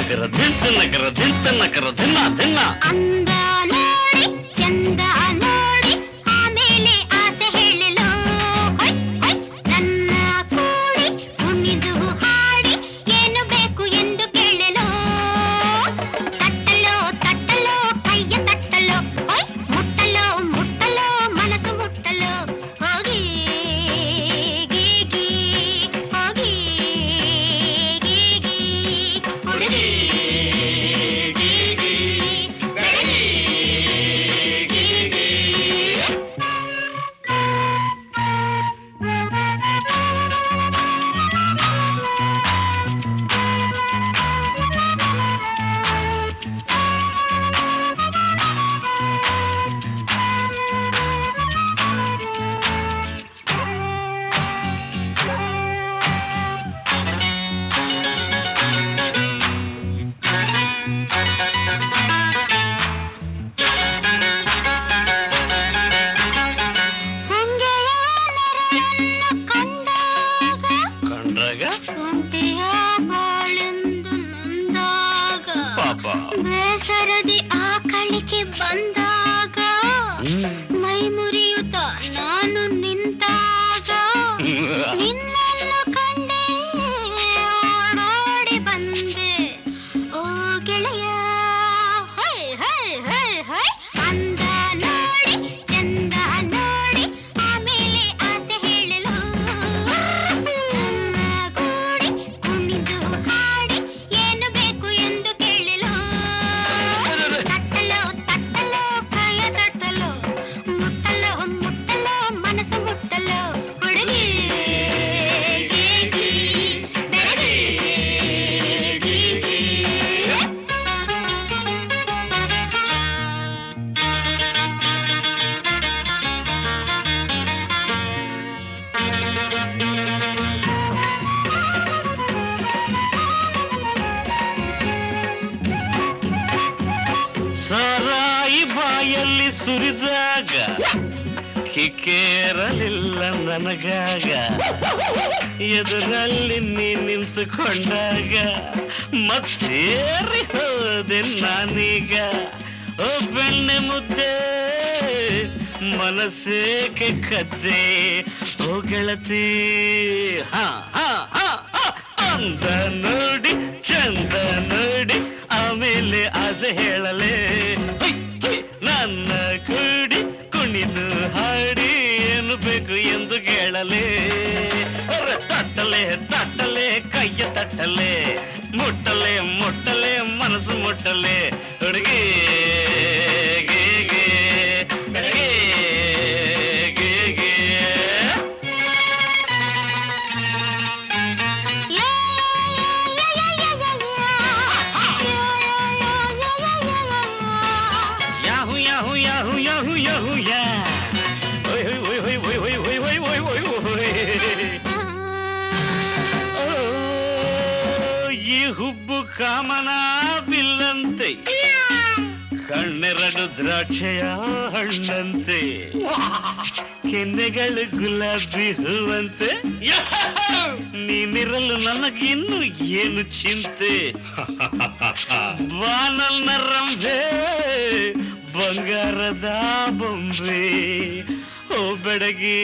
ನಗರ ಧಿಂತ ನಗರ ಧಿಂತ ನಗರ ಧಿನ್ನ ಧಿನ್ನ ಅಂದ ನೋಡಿ ಚಂದ ನೋಡಿ ಆಮೇಲೆ ಆಸೆ ಹೇಳಲು ನನ್ನ ಕೂಡಿ ಕುಣಿದು ಹಾಡಿ ಏನು ಬೇಕು ಎಂದು ಕೇಳಲು ತಟ್ಟಲು ತಟ್ಟಲು ಕೈಯ ತಟ್ಟಲು ಮುಟ್ಟಲು ಮುಟ್ಟಲು ಮನಸ್ಸು ಮುಟ್ಟಲು ಹೋಗಿ ಗೀಗಿ ಹೋಗಿ ಗೀಗಿ ಹುಡುಗಿ ಬೇಸರದಿ ಆಕಳಿಕೆ ಬಂದಾಗ ಮೈ ಮುರಿಯುತ್ತ ನಾನು ನಿಂತಾಗ ನಿನ್ನನ್ನು ಕಂಡೆ ಓಡೋಡಿ ಬಂದೆ ಓ ಗೆಳೆಯ ಹೈ ಹೈ ಹೈ ಹೈ ಅಂದ ನೋಡಿ ಚಂದ ನೋಡಿ ಆಮೇಲೆ ಆಸೆ ಹೇಳಲು ನನ್ನ ಕೂಡಿ ಕುಣಿದು ಹಾಡಿ ಏನು ಬೇಕು ಎಂದು ಕೇಳಲು ತಟ್ಟಲು ತಟ್ಟಲು ಕೈಯ ತಟ್ಟಲು ಮುಟ್ಟಲು ಮುಟ್ಟಲು ಮನಸ್ಸು ಮುಟ್ಟಲು ಹುಡುಗಿ ಗೀಗಿ ಬೆಳಗಿ ಗೀಗಿ ಸಾರಾಯಿ ಬಾಯಲ್ಲಿ ಸುರಿದಾಗ ಕಿಕ್ಕೇರಲಿಲ್ಲ ನನಗಾಗ ಎದುರಲ್ಲಿ ನೀ ನಿಂತುಕೊಂಡಾಗ ಮತ್ತೇರಿ ಹೋದೆ ನಾನೀಗ ಓ ಬೆಣ್ಣೆ ಮುದ್ದೆ ಮನಸ್ಸೇಕೆ ಕದ್ದೆ ಓ ಗೆಳತಿ ಅಂದ ನೋಡಿ ಚಂದ ನೋಡಿ ಆಮೇಲೆ ಆಸೆ ಹೇಳಲೇ ನನ್ನ ಕೂಡಿ ಕುಣಿದು ಹಾಡಿ ಏನು ಬೇಕು ಎಂದು ಕೇಳಲೇ ತಟ್ಟಲೆ ತಟ್ಟಲೆ ಕೈಯ ತಟ್ಟಲೆ ಮುಟ್ಟಲೆ ಮುಟ್ಟಲೆ ಮನಸ್ಸು ಮುಟ್ಟಲೆ ಹುಡುಗಿ ಗೀಗೆ ಹುಡುಗಿ ಗೀಗೆ Yahoo, Yahoo, Yahoo, Yahoo, Yahoo, yeah. Oi, oi, oi, oi, oi, oi, oi, oi, oi, oi. Oh, ಈ ಹುಬ್ಬು ಕಾಮನ ಬಿಲ್ಲಂತೆ ಕಣ್ಣೆರಡು ದ್ರಾಕ್ಷೆಯ ಹಣ್ಣಂತೆ ಕೆನ್ನೆಗಳು ಗುಲಾಬಿ ಹೂವಂತೆ ನೀನಿರಲು ನನಗಿನ್ನು ಏನು ಚಿಂತೆ ಬಾನಲ್ನ ರಂಭೆ ಬಂಗಾರದ ಬೊಂಬೆ ಓ ಬೆಡಗಿ